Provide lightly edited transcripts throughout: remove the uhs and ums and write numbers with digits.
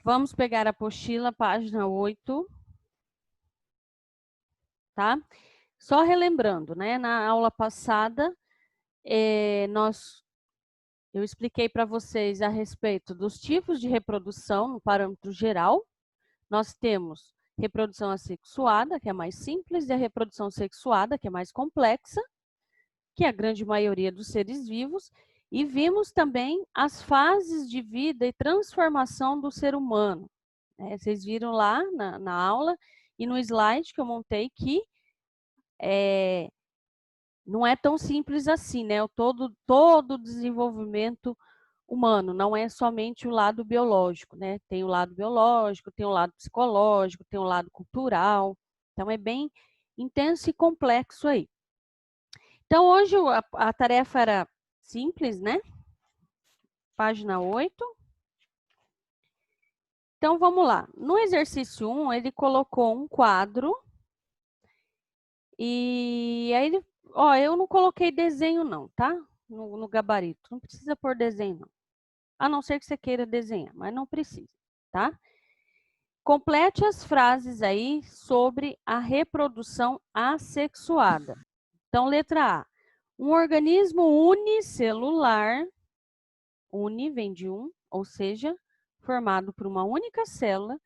Vamos pegar a apostila, página 8. Tá? Só relembrando, né? Na aula passada, eu expliquei para vocês a respeito dos tipos de reprodução no parâmetro geral. Nós temos reprodução assexuada, que é mais simples, e a reprodução sexuada, que é mais complexa, que é a grande maioria dos seres vivos, e vimos também as fases de vida e transformação do ser humano. Vocês viram lá na aula e no slide que eu montei que não é tão simples assim, né? Todo o desenvolvimento humano, não é somente o lado biológico, né? Tem o lado biológico, tem o lado psicológico, tem o lado cultural. Então, é bem intenso e complexo aí. Então, hoje a tarefa era simples, né? Página 8. Então, vamos lá. No exercício 1, ele colocou um quadro e aí ele... Ó, eu não coloquei desenho não, tá? No gabarito. Não precisa pôr desenho não. A não ser que você queira desenhar, mas não precisa, tá? Complete as frases aí sobre a reprodução assexuada. Então, letra A. Um organismo unicelular, uni vem de um, ou seja, formado por uma única célula,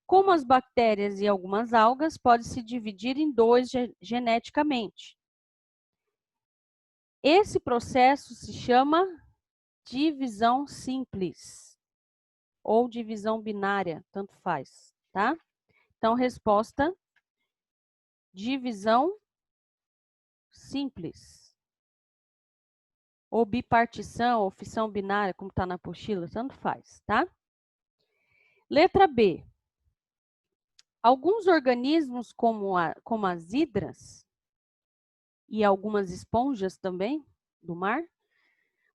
como as bactérias e algumas algas, pode se dividir em dois geneticamente. Esse processo se chama divisão simples ou divisão binária, tanto faz, tá? Então, resposta, divisão simples. Ou bipartição, ou fissão binária, como está na apostila, tanto faz, tá? Letra B. Alguns organismos, como as hidras, e algumas esponjas também, do mar,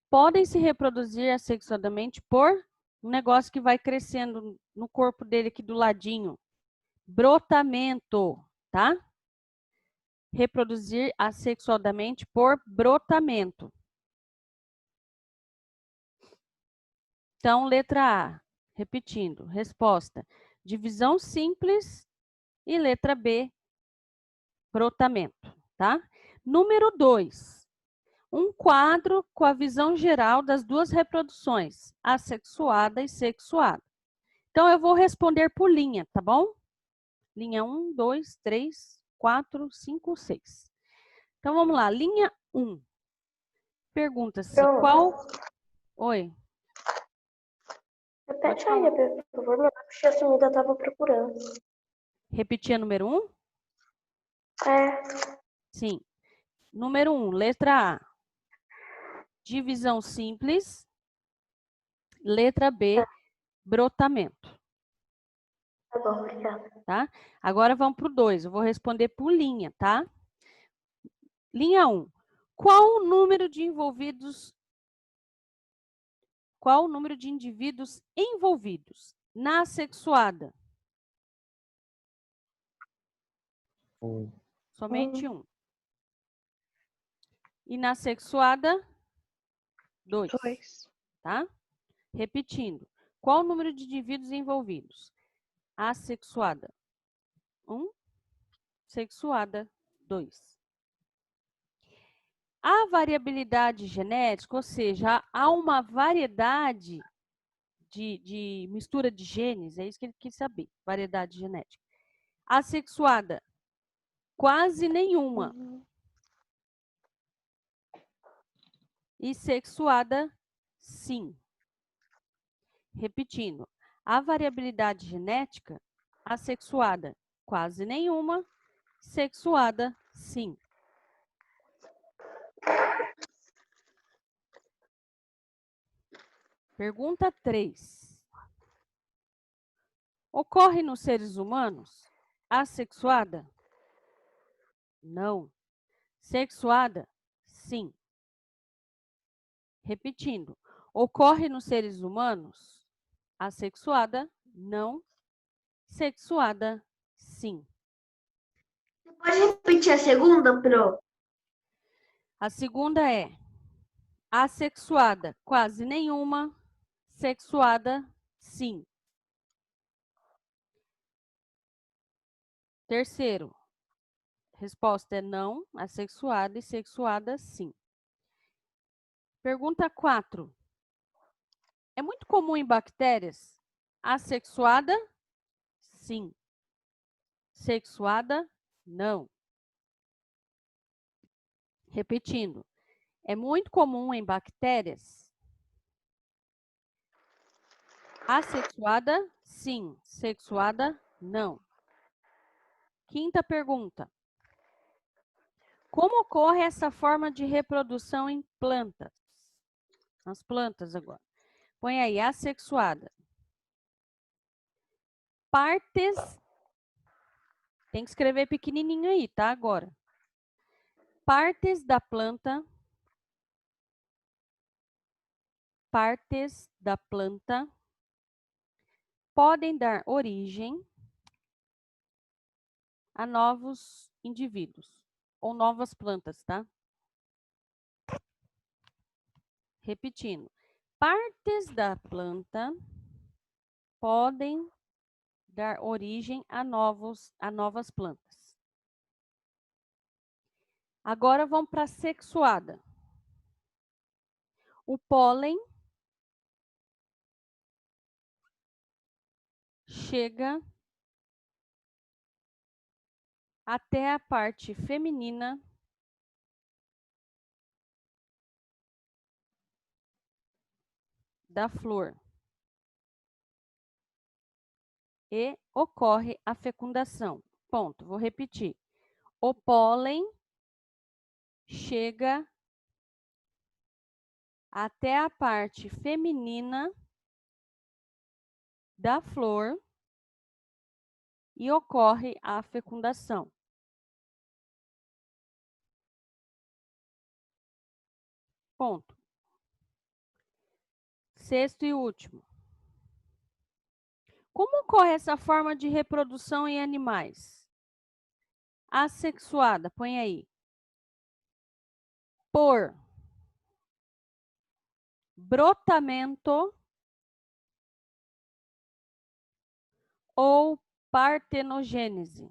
podem se reproduzir assexuadamente por um negócio que vai crescendo no corpo dele aqui do ladinho. Brotamento, tá? Reproduzir assexuadamente por brotamento. Então, letra A, repetindo, resposta, divisão simples e letra B, brotamento, tá? Número 2, um quadro com a visão geral das duas reproduções, assexuada e sexuada. Então, eu vou responder por linha, tá bom? Linha 1, 2, 3, 4, 5, 6. Então, vamos lá. Linha 1. Pergunta-se qual... Oi. Repete aí, por favor, meu puxa sumida, eu estava procurando. Repetir a número 1? É. Sim. Número 1, letra A. Divisão simples. Letra B, brotamento. Tá bom, obrigada. Tá? Agora vamos para o 2. Eu vou responder por linha, tá? Linha 1. Qual o número de indivíduos envolvidos na assexuada? Somente 1. E na sexuada, 2. Tá? Repetindo. Qual o número de indivíduos envolvidos? Assexuada, 1. Sexuada, 2. A variabilidade genética, ou seja, há uma variedade de mistura de genes, é isso que ele quis saber, variedade genética. Assexuada, quase nenhuma. E sexuada, sim. Repetindo, a variabilidade genética, assexuada, quase nenhuma, sexuada, sim. Pergunta 3. Ocorre nos seres humanos assexuada? Não. Sexuada? Sim. Repetindo, ocorre nos seres humanos assexuada? Não. Sexuada? Sim. Pode repetir a segunda, Pro? A segunda é assexuada, quase nenhuma. sexuada, sim. Terceiro, resposta é não, assexuada e sexuada, sim. Pergunta 4. É muito comum em bactérias? Assexuada, sim. Sexuada, não. Repetindo, é muito comum em bactérias? Assexuada, sim. Sexuada, não. Quinta pergunta. Como ocorre essa forma de reprodução em plantas? Nas plantas agora. Põe aí, assexuada. Partes, tem que escrever pequenininho aí, tá? Agora. Partes da planta podem dar origem a novos indivíduos ou novas plantas, tá? Repetindo. Partes da planta podem dar origem a novas plantas. Agora vamos para a sexuada. O pólen chega até a parte feminina da flor e ocorre a fecundação. Ponto. Vou repetir. O pólen chega até a parte feminina da flor e ocorre a fecundação. Ponto. Sexto e último. Como ocorre essa forma de reprodução em animais? Assexuada, põe aí. Por brotamento ou partenogênese.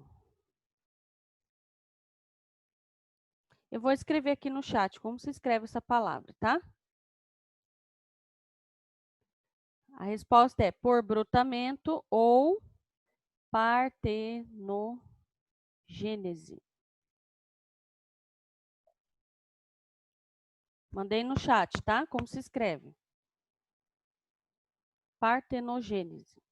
Eu vou escrever aqui no chat como se escreve essa palavra, tá? A resposta é por brotamento ou partenogênese. Mandei no chat, tá? Como se escreve? Partenogênese.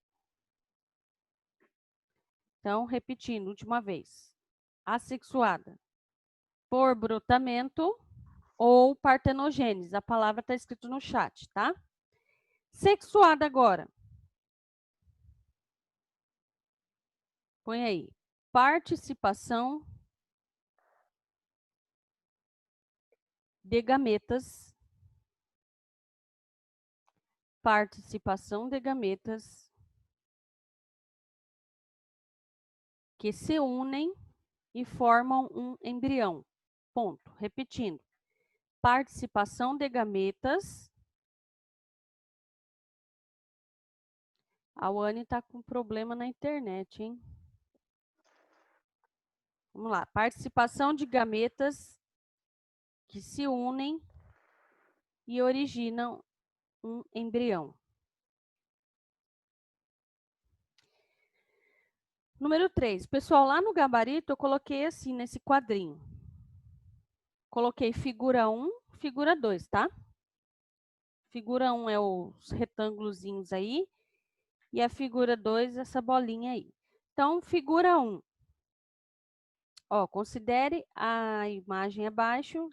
Então, repetindo, última vez. Assexuada. Por brotamento ou partenogênese. A palavra está escrita no chat, tá? Sexuada agora. Põe aí. Participação de gametas. Participação de gametas que se unem e formam um embrião. Ponto. Repetindo. Participação de gametas. A Wani está com problema na internet, hein? Vamos lá. Participação de gametas que se unem e originam um embrião. Número 3. Pessoal, lá no gabarito eu coloquei assim, nesse quadrinho. Coloquei figura 1, figura 2, tá? Figura 1 é os retângulozinhos aí. E a figura 2, essa bolinha aí. Então, figura 1. Ó, considere a imagem abaixo,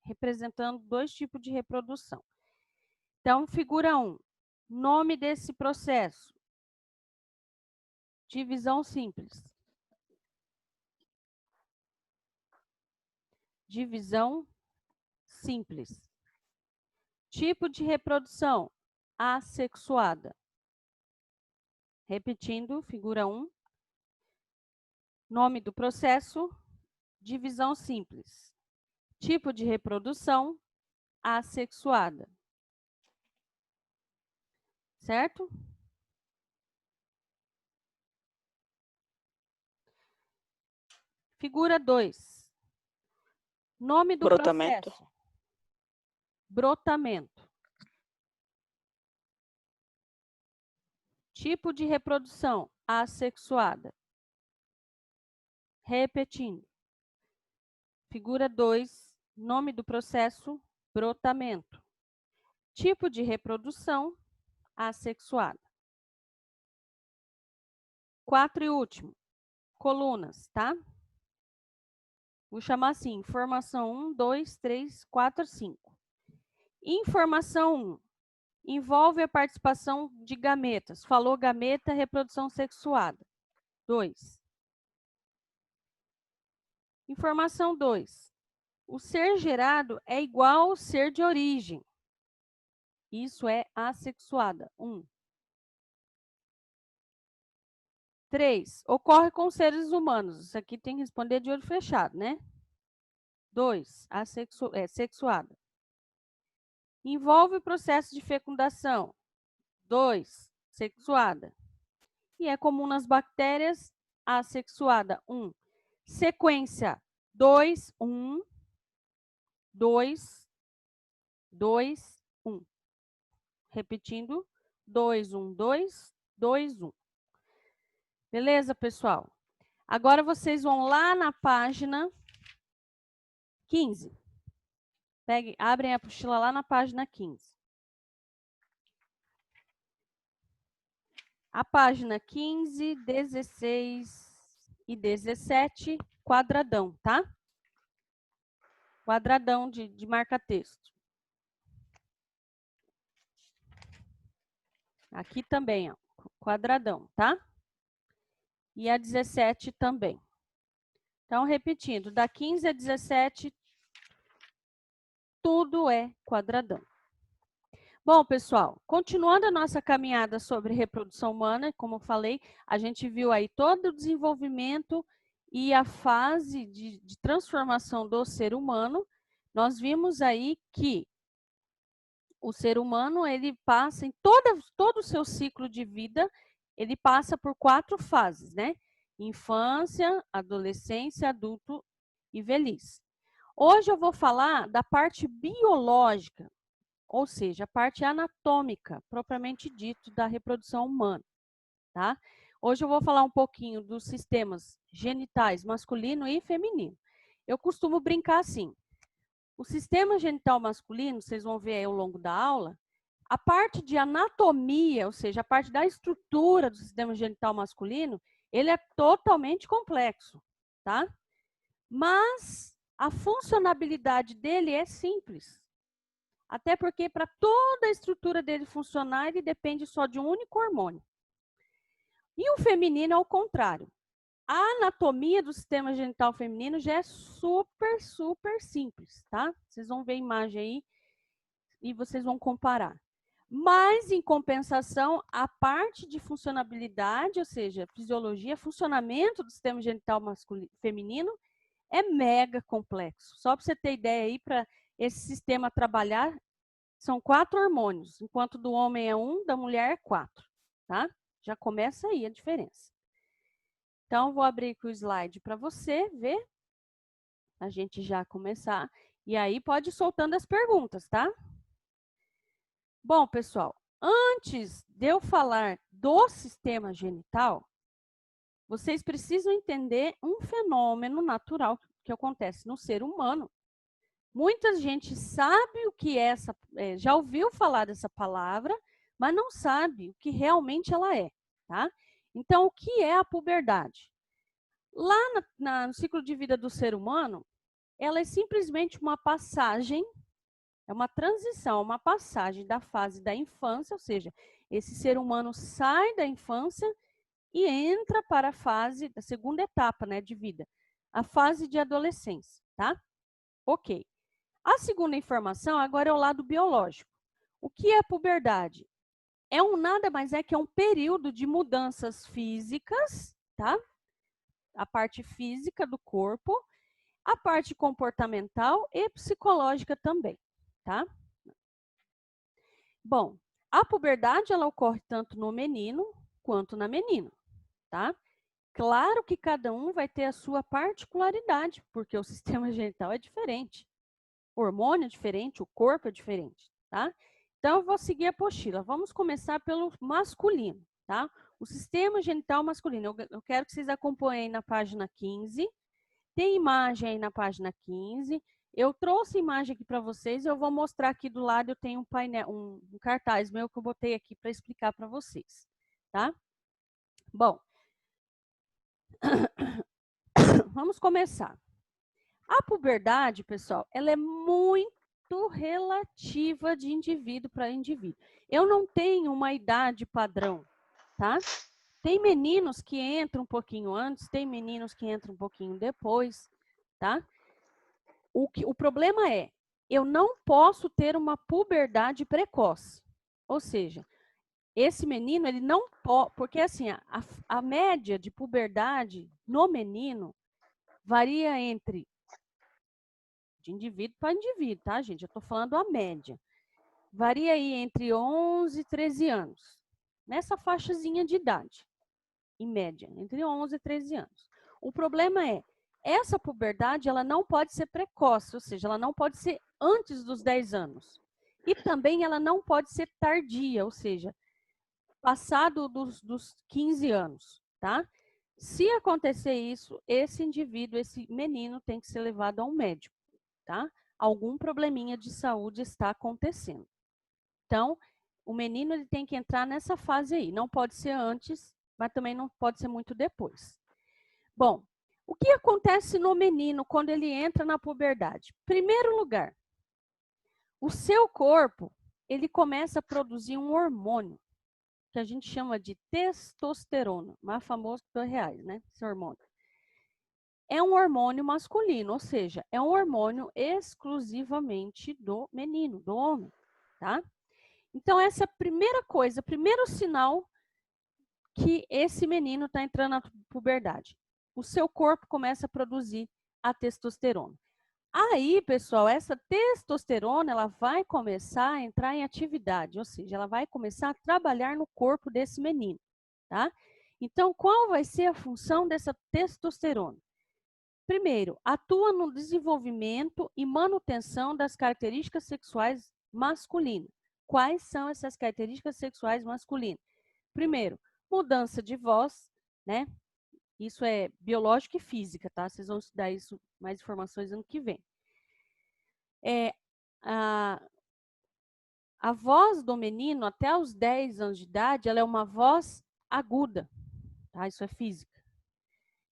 representando dois tipos de reprodução. Então, figura 1. Nome desse processo. Divisão simples. Divisão simples. Tipo de reprodução. Assexuada. Repetindo, figura 1. Nome do processo. Divisão simples. Tipo de reprodução. Assexuada. certo? Figura 2. Nome do Brotamento. processo. Brotamento. Tipo de reprodução, assexuada. Repetindo. Figura 2, nome do processo, brotamento. Tipo de reprodução, assexuada. 4 e último, colunas, tá? Vou chamar assim, informação 1, 2, 3, 4, 5. Informação 1, envolve a participação de gametas. Falou gameta, reprodução sexuada. 2. Informação 2. O ser gerado é igual ao ser de origem. Isso é assexuada. 1. 3. Ocorre com seres humanos. Isso aqui tem que responder de olho fechado, né? 2. Sexuada. Envolve o processo de fecundação. 2. Sexuada. E é comum nas bactérias, assexuada. 1. Sequência 2, 1, 2, 2, 1. Repetindo, 2, 1, 2, 2, 1. Beleza, pessoal? Agora vocês vão lá na página 15. Abrem a apostila lá na página 15. A página 15, 16 e 17, quadradão, tá? Quadradão de marca-texto. Aqui também, ó, quadradão, tá? E a 17 também. Então, repetindo, da 15 a 17, tudo é quadradão. Bom, pessoal, continuando a nossa caminhada sobre reprodução humana, como eu falei, a gente viu aí todo o desenvolvimento e a fase de transformação do ser humano. Nós vimos aí que o ser humano, ele passa em todo o seu ciclo de vida, ele passa por 4 fases, né? Infância, adolescência, adulto e velhice. Hoje eu vou falar da parte biológica, ou seja, a parte anatômica, propriamente dito, da reprodução humana, tá? Hoje eu vou falar um pouquinho dos sistemas genitais masculino e feminino. Eu costumo brincar assim, o sistema genital masculino, vocês vão ver aí ao longo da aula, a parte de anatomia, ou seja, a parte da estrutura do sistema genital masculino, ele é totalmente complexo, tá? Mas a funcionalidade dele é simples. Até porque para toda a estrutura dele funcionar, ele depende só de um único hormônio. E o feminino é o contrário. A anatomia do sistema genital feminino já é super, super simples, tá? Vocês vão ver a imagem aí e vocês vão comparar. Mas, em compensação, a parte de funcionalidade, ou seja, fisiologia, funcionamento do sistema genital feminino é mega complexo. Só para você ter ideia aí, para esse sistema trabalhar, são 4 hormônios, enquanto do homem é 1, da mulher é 4, tá? Já começa aí a diferença. Então, vou abrir aqui o slide para você ver, a gente já começar, e aí pode ir soltando as perguntas, tá? Bom, pessoal, antes de eu falar do sistema genital, vocês precisam entender um fenômeno natural que acontece no ser humano. Muita gente sabe o que é já ouviu falar dessa palavra, mas não sabe o que realmente ela é, tá? Então, o que é a puberdade? Lá no ciclo de vida do ser humano, ela é simplesmente uma passagem, é uma transição, uma passagem da fase da infância, ou seja, esse ser humano sai da infância e entra para a fase da segunda etapa, né, de vida, a fase de adolescência, tá? Ok. A segunda informação agora é o lado biológico. O que é a puberdade? Nada mais é que é um período de mudanças físicas, tá? A parte física do corpo, a parte comportamental e psicológica também, tá? Bom, A puberdade, ela ocorre tanto no menino quanto na menina, tá? Claro que cada um vai ter a sua particularidade, porque o sistema genital é diferente. O hormônio é diferente, o corpo é diferente, tá? Então, eu vou seguir a apostila. Vamos começar pelo masculino, tá? O sistema genital masculino. Eu quero que vocês acompanhem na página 15. Tem imagem aí na página 15. Eu trouxe imagem aqui para vocês. Eu vou mostrar aqui do lado. Eu tenho um painel, um cartaz meu que eu botei aqui para explicar para vocês, tá? Bom, vamos começar. A puberdade, pessoal, ela é muito relativa de indivíduo para indivíduo. Eu não tenho uma idade padrão, tá? Tem meninos que entram um pouquinho antes, tem meninos que entram um pouquinho depois, tá? O problema é, eu não posso ter uma puberdade precoce. Ou seja, esse menino, ele não pode, porque assim, a média de puberdade no menino varia entre de indivíduo para indivíduo, tá, gente? Eu estou falando a média. Varia aí entre 11 e 13 anos. Nessa faixazinha de idade, em média, entre 11 e 13 anos. O problema é, essa puberdade, ela não pode ser precoce, ou seja, ela não pode ser antes dos 10 anos. E também ela não pode ser tardia, ou seja, passado dos 15 anos, tá? Se acontecer isso, esse indivíduo, esse menino tem que ser levado a um médico, tá? Algum probleminha de saúde está acontecendo. Então, o menino ele tem que entrar nessa fase aí. Não pode ser antes, mas também não pode ser muito depois. Bom, o que acontece no menino quando ele entra na puberdade? Primeiro lugar, o seu corpo, ele começa a produzir um hormônio, que a gente chama de testosterona, mais famoso que R$2, né? Esse hormônio. É um hormônio masculino, ou seja, é um hormônio exclusivamente do menino, do homem, tá? Então, essa é a primeira coisa, primeiro sinal que esse menino está entrando na puberdade. O seu corpo começa a produzir a testosterona. Aí, pessoal, essa testosterona, ela vai começar a entrar em atividade, ou seja, ela vai começar a trabalhar no corpo desse menino, tá? Então, qual vai ser a função dessa testosterona? Primeiro, atua no desenvolvimento e manutenção das características sexuais masculinas. Quais são essas características sexuais masculinas? Primeiro, mudança de voz, né? Isso é biológica e física, tá? Vocês vão estudar isso, mais informações ano que vem. A voz do menino, até os 10 anos de idade, ela é uma voz aguda, tá? Isso é física.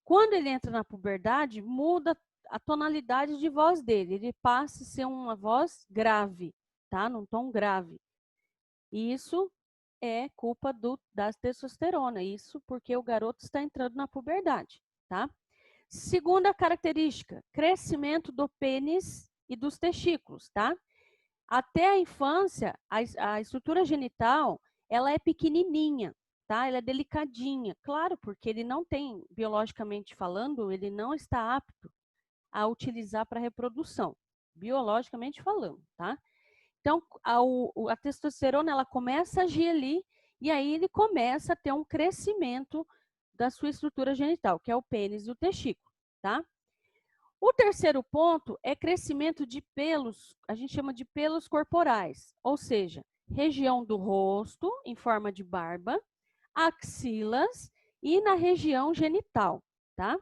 Quando ele entra na puberdade, muda a tonalidade de voz dele. Ele passa a ser uma voz grave, tá? Num tom grave. E isso é culpa da testosterona. Isso porque o garoto está entrando na puberdade, tá? Segunda característica, crescimento do pênis e dos testículos, tá? Até a infância, a estrutura genital, ela é pequenininha, tá? Ela é delicadinha. Claro, porque ele não tem, biologicamente falando, ele não está apto a utilizar para reprodução, biologicamente falando, tá? Então, a testosterona, ela começa a agir ali, e aí ele começa a ter um crescimento da sua estrutura genital, que é o pênis e o testículo, tá? O terceiro ponto é crescimento de pelos, a gente chama de pelos corporais, ou seja, região do rosto, em forma de barba, axilas e na região genital, tá?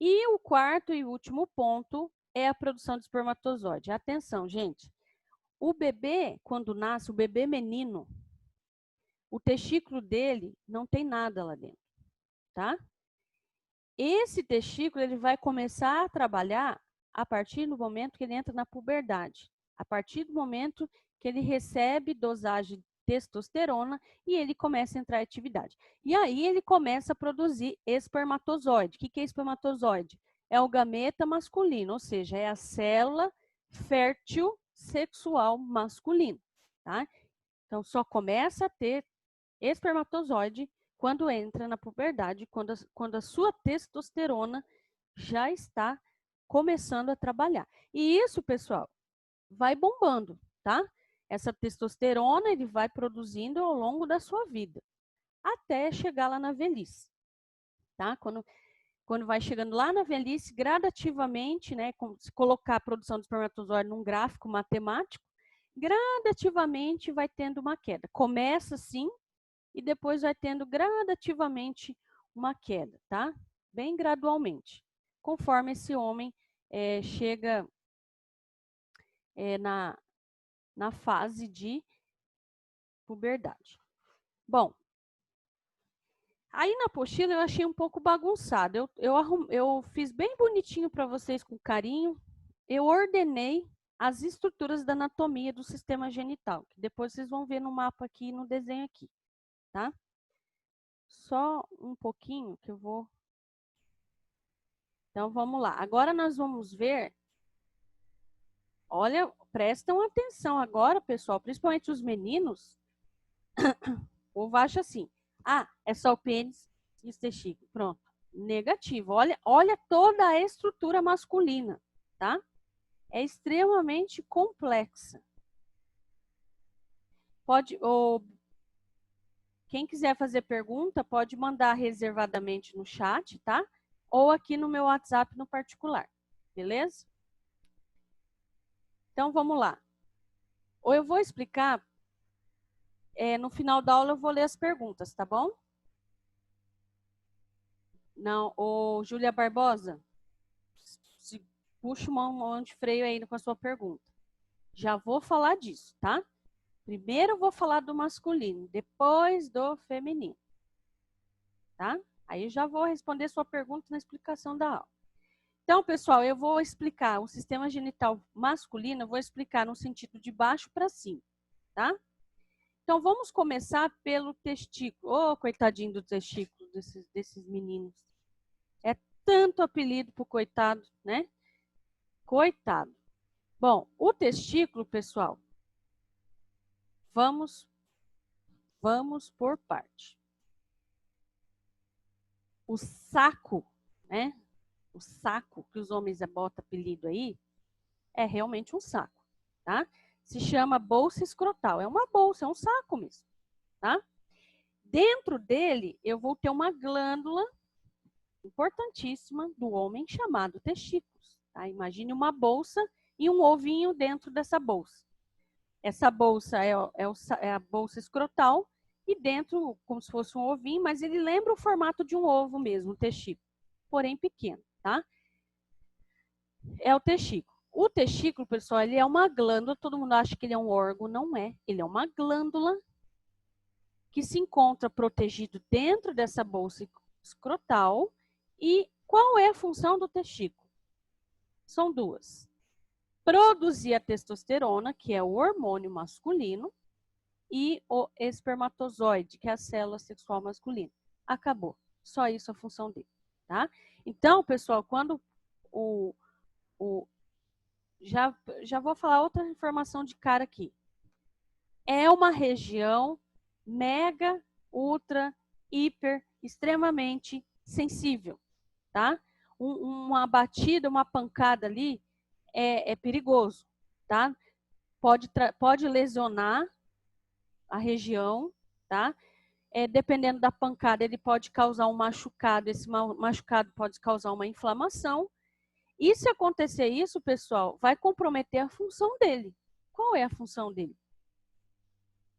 E o quarto e último ponto é a produção de espermatozoide. Atenção, gente. O bebê, quando nasce, o bebê menino, o testículo dele não tem nada lá dentro, tá? Esse testículo ele vai começar a trabalhar a partir do momento que ele entra na puberdade, a partir do momento que ele recebe dosagem de testosterona e ele começa a entrar em atividade. E aí ele começa a produzir espermatozoide. O que é espermatozoide? É o gameta masculino, ou seja, é a célula fértil sexual masculina, tá? Então, só começa a ter espermatozoide quando entra na puberdade, quando a sua testosterona já está começando a trabalhar. E isso, pessoal, vai bombando, tá? Essa testosterona ele vai produzindo ao longo da sua vida, até chegar lá na velhice, tá? Quando vai chegando lá na velhice, gradativamente, né, se colocar a produção de espermatozoide num gráfico matemático, gradativamente vai tendo uma queda. Começa assim e depois vai tendo gradativamente uma queda, tá? Bem gradualmente, conforme esse homem chega na fase de puberdade. Bom, aí na apostila eu achei um pouco bagunçado. Eu fiz bem bonitinho para vocês com carinho. Eu ordenei as estruturas da anatomia do sistema genital, que depois vocês vão ver no mapa aqui, no desenho aqui, tá? Só um pouquinho que eu vou... Então, vamos lá. Agora nós vamos ver... Olha, prestam atenção agora, pessoal, principalmente os meninos. O povo acha assim, é só o pênis e os testículos. Pronto. Negativo. Olha toda a estrutura masculina, tá? É extremamente complexa. Quem quiser fazer pergunta, pode mandar reservadamente no chat, tá? Ou aqui no meu WhatsApp no particular, beleza? Então, vamos lá. Ou eu vou explicar, no final da aula eu vou ler as perguntas, tá bom? Não, Júlia Barbosa, puxa uma mão de freio aí com a sua pergunta. Já vou falar disso, tá? Primeiro eu vou falar do masculino, depois do feminino, tá? Aí eu já vou responder sua pergunta na explicação da aula. Então, pessoal, eu vou explicar o sistema genital masculino, eu vou explicar no sentido de baixo para cima, tá? Então, vamos começar pelo testículo. Ô, coitadinho do testículo desses meninos. É tanto apelido pro coitado, né? Coitado. Bom, o testículo, pessoal, vamos por parte. O saco, né? O saco que os homens botam apelido aí, é realmente um saco, tá? Se chama bolsa escrotal. É uma bolsa, é um saco mesmo, tá? Dentro dele, eu vou ter uma glândula importantíssima do homem chamado testículos, tá? Imagine uma bolsa e um ovinho dentro dessa bolsa. Essa bolsa é a bolsa escrotal e dentro, como se fosse um ovinho, mas ele lembra o formato de um ovo mesmo, um testículo, porém pequeno, tá? É o testículo. O testículo, pessoal, ele é uma glândula, todo mundo acha que ele é um órgão, não é. Ele é uma glândula que se encontra protegido dentro dessa bolsa escrotal. E qual é a função do testículo? São duas. Produzir a testosterona, que é o hormônio masculino, e o espermatozoide, que é a célula sexual masculina. Acabou. Só isso a função dele, tá? Então, pessoal, quando já vou falar outra informação de cara aqui. É uma região mega, ultra, hiper, extremamente sensível, tá? Uma batida, uma pancada ali é perigoso, tá? Pode lesionar a região, tá? Dependendo da pancada, ele pode causar um machucado, esse machucado pode causar uma inflamação. E se acontecer isso, pessoal, vai comprometer a função dele. Qual é a função dele?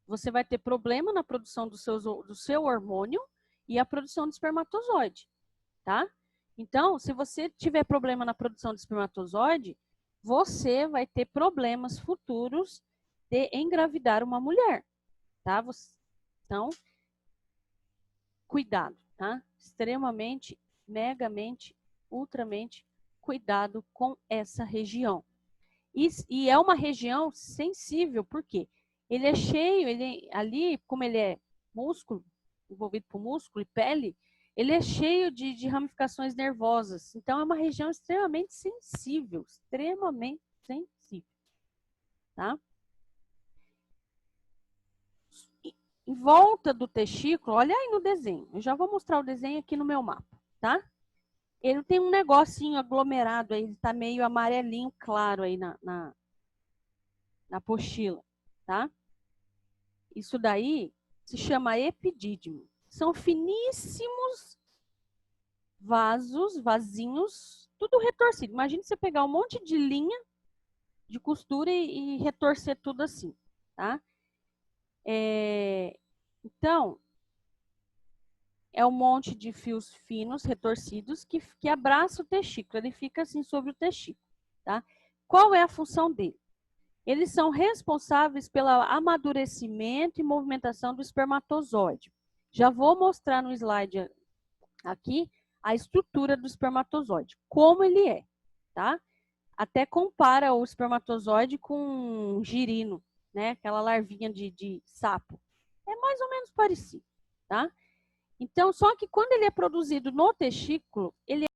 Você vai ter problema na produção do seu hormônio e a produção de espermatozoide, tá? Então, se você tiver problema na produção de espermatozoide, você vai ter problemas futuros de engravidar uma mulher, tá? Então, cuidado, tá? Extremamente, megamente, ultramente, cuidado com essa região. E é uma região sensível, por quê? Ele é cheio, ali, como ele é músculo, envolvido por músculo e pele, ele é cheio de ramificações nervosas. Então, é uma região extremamente sensível, tá? Em volta do testículo, olha aí no desenho, eu já vou mostrar o desenho aqui no meu mapa, tá? Ele tem um negocinho aglomerado aí, ele tá meio amarelinho claro aí na apostila, tá? Isso daí se chama epidídimo. São finíssimos vasinhos, tudo retorcido. Imagina você pegar um monte de linha de costura e retorcer tudo assim, tá? Então, é um monte de fios finos, retorcidos, que abraça o testículo. Ele fica assim sobre o testículo, tá? Qual é a função dele? Eles são responsáveis pelo amadurecimento e movimentação do espermatozoide. Já vou mostrar no slide aqui a estrutura do espermatozoide, como ele é, tá? Até compara o espermatozoide com um girino, né? Aquela larvinha de sapo. É mais ou menos parecido, tá? Então, só que quando ele é produzido no testículo, ele